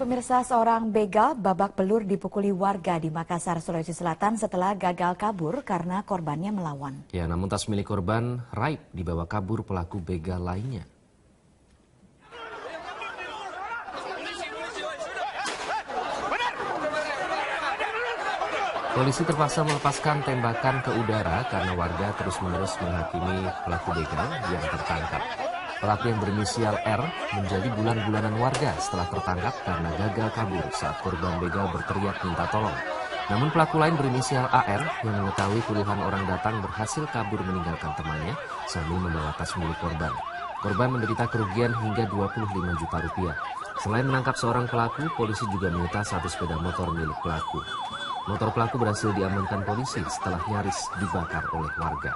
Pemirsa, seorang begal babak belur dipukuli warga di Makassar, Sulawesi Selatan setelah gagal kabur karena korbannya melawan. Ya, namun tas milik korban raib dibawa kabur pelaku begal lainnya. Polisi terpaksa melepaskan tembakan ke udara karena warga terus-menerus menghakimi pelaku begal yang tertangkap. Pelaku yang berinisial R menjadi bulan-bulanan warga setelah tertangkap karena gagal kabur saat korban begal berteriak minta tolong. Namun pelaku lain berinisial AR yang mengetahui puluhan orang datang berhasil kabur meninggalkan temannya sambil membawa tas milik korban. Korban menderita kerugian hingga 25 juta rupiah. Selain menangkap seorang pelaku, polisi juga menyita satu sepeda motor milik pelaku. Motor pelaku berhasil diamankan polisi setelah nyaris dibakar oleh warga.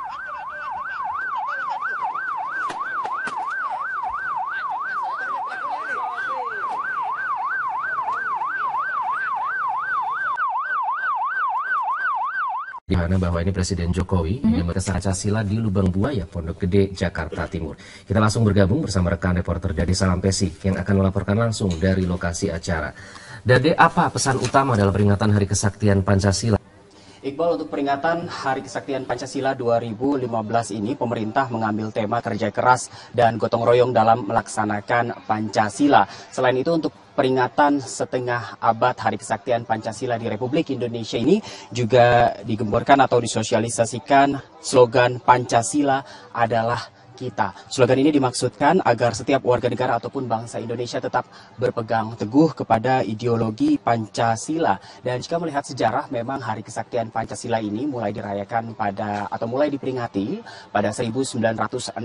Di mana bahwa ini Presiden Jokowi yang Pancasila di Lubang Buaya, Pondok Gede, Jakarta Timur. Kita langsung bergabung bersama rekan reporter Dade Salampesi yang akan melaporkan langsung dari lokasi acara. Dade, apa pesan utama dalam peringatan Hari Kesaktian Pancasila? Iqbal, untuk peringatan Hari Kesaktian Pancasila 2015 ini, pemerintah mengambil tema kerja keras dan gotong royong dalam melaksanakan Pancasila. Selain itu, untuk peringatan setengah abad Hari Kesaktian Pancasila di Republik Indonesia ini juga digemborkan atau disosialisasikan slogan Pancasila adalah kita. Slogan ini dimaksudkan agar setiap warga negara ataupun bangsa Indonesia tetap berpegang teguh kepada ideologi Pancasila. Dan jika melihat sejarah, memang Hari Kesaktian Pancasila ini mulai dirayakan mulai diperingati pada 1967,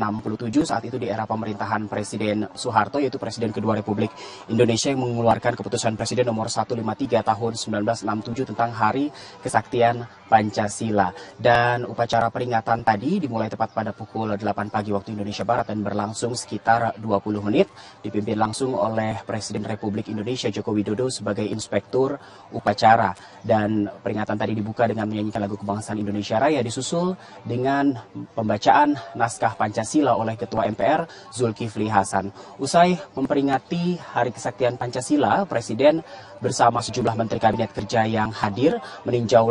saat itu di era pemerintahan Presiden Soeharto, yaitu Presiden kedua Republik Indonesia, yang mengeluarkan keputusan Presiden nomor 153 tahun 1967 tentang Hari Kesaktian Pancasila. Dan upacara peringatan tadi dimulai tepat pada pukul 8 pagi waktu Indonesia Barat dan berlangsung sekitar 20 menit, dipimpin langsung oleh Presiden Republik Indonesia Joko Widodo sebagai inspektur upacara. Dan peringatan tadi dibuka dengan menyanyikan lagu kebangsaan Indonesia Raya, disusul dengan pembacaan naskah Pancasila oleh Ketua MPR Zulkifli Hasan. Usai memperingati Hari Kesaktian Pancasila, Presiden bersama sejumlah Menteri Kabinet Kerja yang hadir meninjau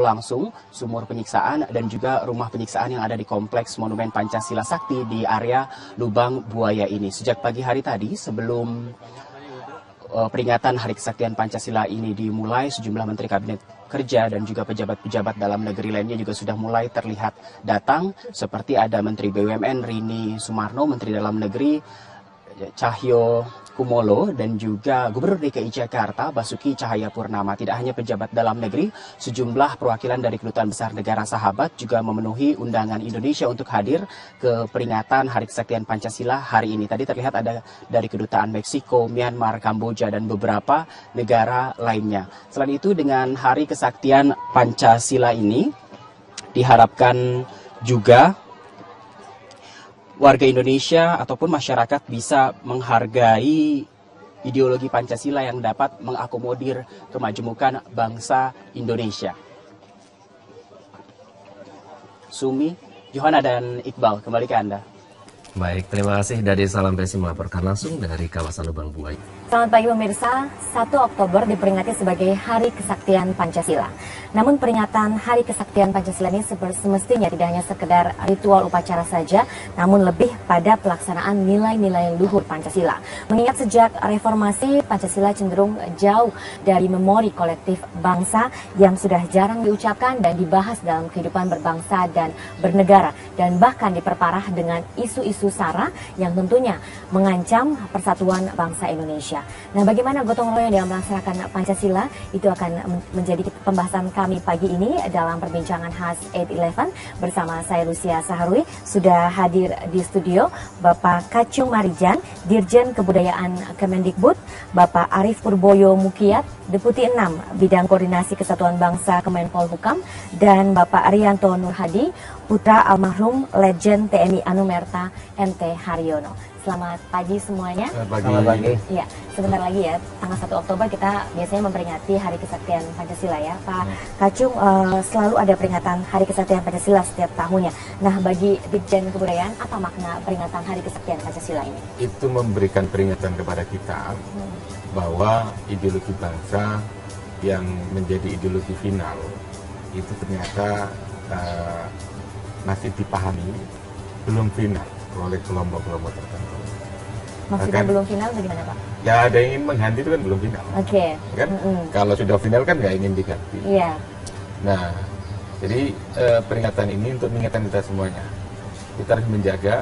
langsung sumur penyiksaan dan juga rumah penyiksaan yang ada di Kompleks Monumen Pancasila Sakti di area Lubang Buaya ini. Sejak pagi hari tadi, sebelum peringatan Hari Kesaktian Pancasila ini dimulai, sejumlah Menteri Kabinet Kerja dan juga pejabat-pejabat dalam negeri lainnya juga sudah mulai terlihat datang, seperti ada Menteri BUMN Rini Sumarno, Menteri Dalam Negeri Cahyo Kumolo, dan juga Gubernur DKI Jakarta Basuki Cahayapurnama. Tidak hanya pejabat dalam negeri, sejumlah perwakilan dari Kedutaan Besar Negara Sahabat juga memenuhi undangan Indonesia untuk hadir ke peringatan Hari Kesaktian Pancasila hari ini. Tadi terlihat ada dari Kedutaan Meksiko, Myanmar, Kamboja, dan beberapa negara lainnya. Selain itu, dengan Hari Kesaktian Pancasila ini diharapkan juga warga Indonesia ataupun masyarakat bisa menghargai ideologi Pancasila yang dapat mengakomodir kemajemukan bangsa Indonesia. Sumi, Johanna, dan Iqbal, kembali ke Anda. Baik, terima kasih Dade Salampesi melaporkan langsung dari kawasan Lubang Buaya. Selamat pagi pemirsa, 1 Oktober diperingati sebagai Hari Kesaktian Pancasila. Namun peringatan Hari Kesaktian Pancasila ini semestinya tidak hanya sekedar ritual upacara saja, namun lebih pada pelaksanaan nilai-nilai luhur Pancasila. Mengingat sejak reformasi, Pancasila cenderung jauh dari memori kolektif bangsa yang sudah jarang diucapkan dan dibahas dalam kehidupan berbangsa dan bernegara, dan bahkan diperparah dengan isu-isu SARA yang tentunya mengancam persatuan bangsa Indonesia. Nah, bagaimana gotong royong dalam melaksanakan Pancasila? Itu akan menjadi pembahasan kami pagi ini dalam perbincangan khas 8-11 bersama saya Lucia Saharwi. Sudah hadir di studio Bapak Kacung Marijan, Dirjen Kebudayaan Kemendikbud, Bapak Arief Purboyo Mukiat, Deputi 6 Bidang Koordinasi Kesatuan Bangsa Kemenpolhukam, dan Bapak Arianto Nurhadi, putra almarhum Legend TNI Anumerta MT Haryono. Selamat pagi semuanya. Selamat pagi. Ya, sebentar lagi ya, tanggal 1 Oktober kita biasanya memperingati Hari Kesaktian Pancasila ya. Pak Kacung, selalu ada peringatan Hari Kesaktian Pancasila setiap tahunnya. Nah, bagi Ditjen Kebudayaan, apa makna peringatan Hari Kesaktian Pancasila ini? Itu memberikan peringatan kepada kita bahwa ideologi bangsa yang menjadi ideologi final itu ternyata masih dipahami belum final oleh kelompok-kelompok tertentu. Maksudnya belum final bagaimana Pak? Ya ada yang ingin mengganti itu kan belum final. Oke. Kan? Kalau sudah final kan nggak ingin diganti. Iya. Nah, jadi peringatan ini untuk mengingatkan kita semuanya. Kita harus menjaga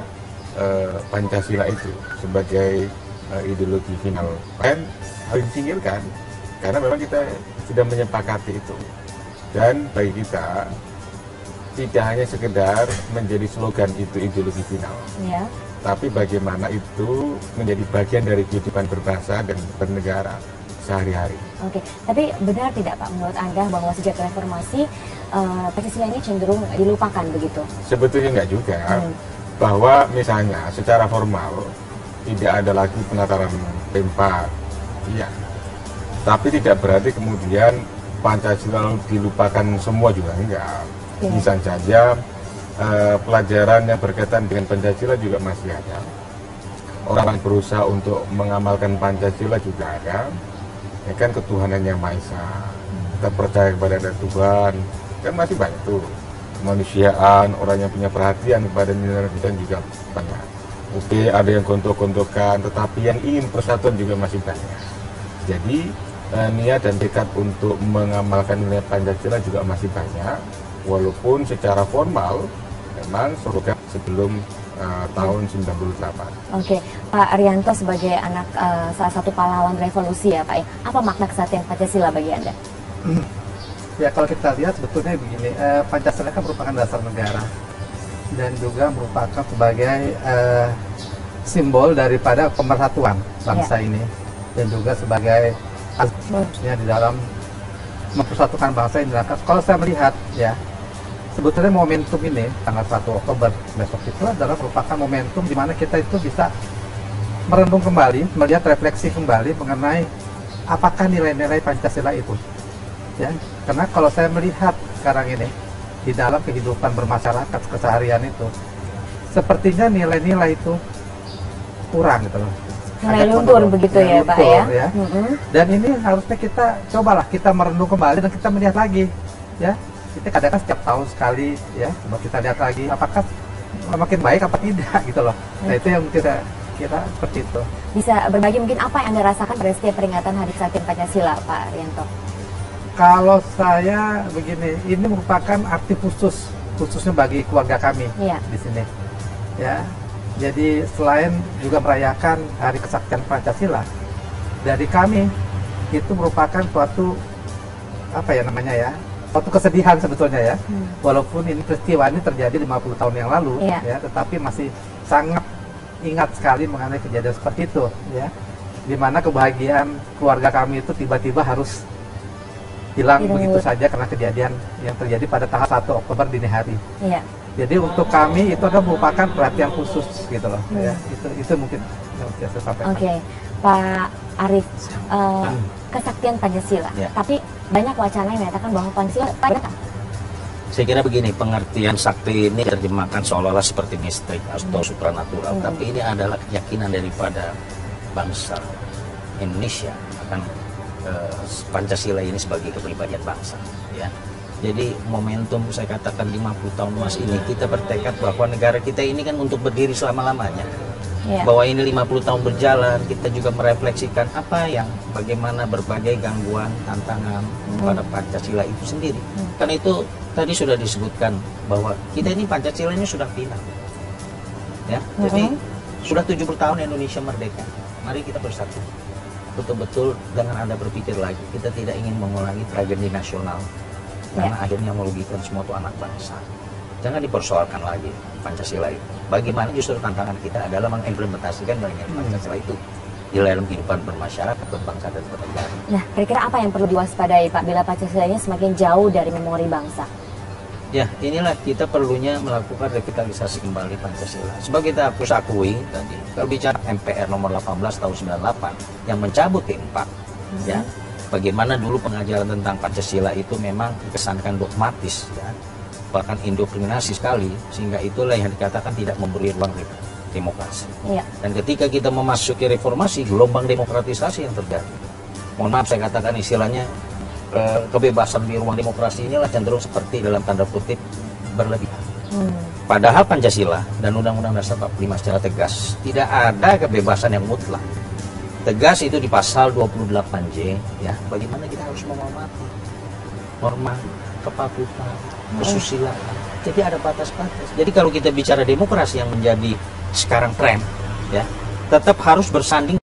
Pancasila itu sebagai ideologi final. Kan harus disingkirkan karena memang kita sudah menyepakati itu. Dan bagi kita tidak hanya sekedar menjadi slogan itu ideologi final, Ya. tapi bagaimana itu menjadi bagian dari kehidupan berbangsa dan bernegara sehari-hari. Oke, tapi benar tidak Pak menurut Anda bahwa sejak reformasi Pancasila ini cenderung dilupakan begitu? Sebetulnya enggak juga, bahwa misalnya secara formal tidak ada lagi penataran P4, iya. Tapi tidak berarti kemudian Pancasila dilupakan semua juga enggak. Misalnya saja pelajaran yang berkaitan dengan Pancasila juga masih ada. Orang berusaha untuk mengamalkan Pancasila juga ada. Ya kan ketuhanan yang Maha Esa. Kita percaya kepada ada Tuhan. Kan masih banyak tuh. Kemanusiaan, orang yang punya perhatian kepada nilai kita juga banyak. Oke, ada yang gontok-gontokan, tetapi yang ingin persatuan juga masih banyak. Jadi niat dan tekad untuk mengamalkan nilai Pancasila juga masih banyak, walaupun secara formal memang sudah sebelum tahun 98. Oke, Pak Arianto sebagai anak salah satu pahlawan revolusi ya Pak ya, apa makna kesatuan Pancasila bagi Anda? Ya kalau kita lihat sebetulnya begini, Pancasila kan merupakan dasar negara dan juga merupakan sebagai simbol daripada pemersatuan bangsa ini dan juga sebagai asasnya di dalam mempersatukan bangsa ini. Kalau saya melihat ya, sebetulnya momentum ini tanggal 1 Oktober besok itu adalah merupakan momentum di mana kita itu bisa merenung kembali, melihat refleksi kembali mengenai apakah nilai-nilai Pancasila itu. Ya, karena kalau saya melihat sekarang ini di dalam kehidupan bermasyarakat keseharian itu, sepertinya nilai-nilai itu kurang gitu loh. Nilai luntur begitu ya Pak ya. Dan ini harusnya kita cobalah kita merenung kembali dan kita melihat lagi ya. Kita kadang-kadang setiap tahun sekali ya, coba kita lihat lagi apakah makin baik apa tidak gitu loh. Nah itu yang kita kira seperti itu. Bisa berbagi mungkin apa yang Anda rasakan pada setiap peringatan Hari Kesaktian Pancasila Pak Arianto? Kalau saya begini, ini merupakan arti khususnya bagi keluarga kami di sini. Ya, jadi selain juga merayakan Hari Kesaktian Pancasila, dari kami itu merupakan suatu apa ya namanya ya, suatu kesedihan sebetulnya ya. Walaupun ini peristiwa ini terjadi 50 tahun yang lalu, ya, tetapi masih sangat ingat sekali mengenai kejadian seperti itu, ya. Dimana kebahagiaan keluarga kami itu tiba-tiba harus hilang begitu saja karena kejadian yang terjadi pada tanggal 1 Oktober dini hari. Jadi untuk kami itu adalah merupakan perhatian khusus gitu loh. Ya, itu mungkin yang bisa saya sampaikan. Oke, Pak Arief, kesaktian Pancasila. Tapi banyak wacana yang mengatakan bahwa Pancasila benar. Saya kira begini, pengertian sakti ini terjemahkan seolah-olah seperti mistik atau supranatural, tapi ini adalah keyakinan daripada bangsa Indonesia akan Pancasila ini sebagai kepribadian bangsa, ya. Jadi momentum saya katakan 50 tahun emas ini kita bertekad bahwa negara kita ini kan untuk berdiri selama-lamanya. Bahwa ini 50 tahun berjalan, kita juga merefleksikan bagaimana berbagai gangguan, tantangan pada Pancasila itu sendiri. Karena itu tadi sudah disebutkan bahwa kita ini Pancasila ini sudah final. Ya. Jadi sudah 70 tahun Indonesia merdeka. Mari kita bersatu. Betul-betul jangan Anda berpikir lagi, kita tidak ingin mengulangi tragedi nasional karena akhirnya merugikan semua itu anak bangsa. Jangan dipersoalkan lagi Pancasila itu. Bagaimana justru tantangan kita adalah mengimplementasikan Pancasila itu di dalam kehidupan bermasyarakat, berbangsa dan bernegara. Nah, kira-kira apa yang perlu diwaspadai Pak bila Pancasila ini semakin jauh dari memori bangsa? Ya, inilah kita perlunya melakukan revitalisasi kembali Pancasila. Sebab kita harus akui tadi, kalau bicara MPR nomor 18 tahun 98 yang mencabut P4, ya, bagaimana dulu pengajaran tentang Pancasila itu memang dikesankan dogmatis, ya, bahkan indoktrinasi sekali, sehingga itulah yang dikatakan tidak memberi ruang demokrasi. Dan ketika kita memasuki reformasi, gelombang demokratisasi yang terjadi. mohon maaf saya katakan istilahnya, kebebasan di ruang demokrasi inilah cenderung seperti dalam tanda kutip berlebihan. Padahal Pancasila dan Undang-Undang Dasar 45 secara tegas tidak ada kebebasan yang mutlak. Tegas itu di pasal 28J, ya, bagaimana kita harus menghormati norma kepatuhan, kesusilaan. Jadi ada batas-batas. Jadi kalau kita bicara demokrasi yang menjadi sekarang tren, ya, tetap harus bersanding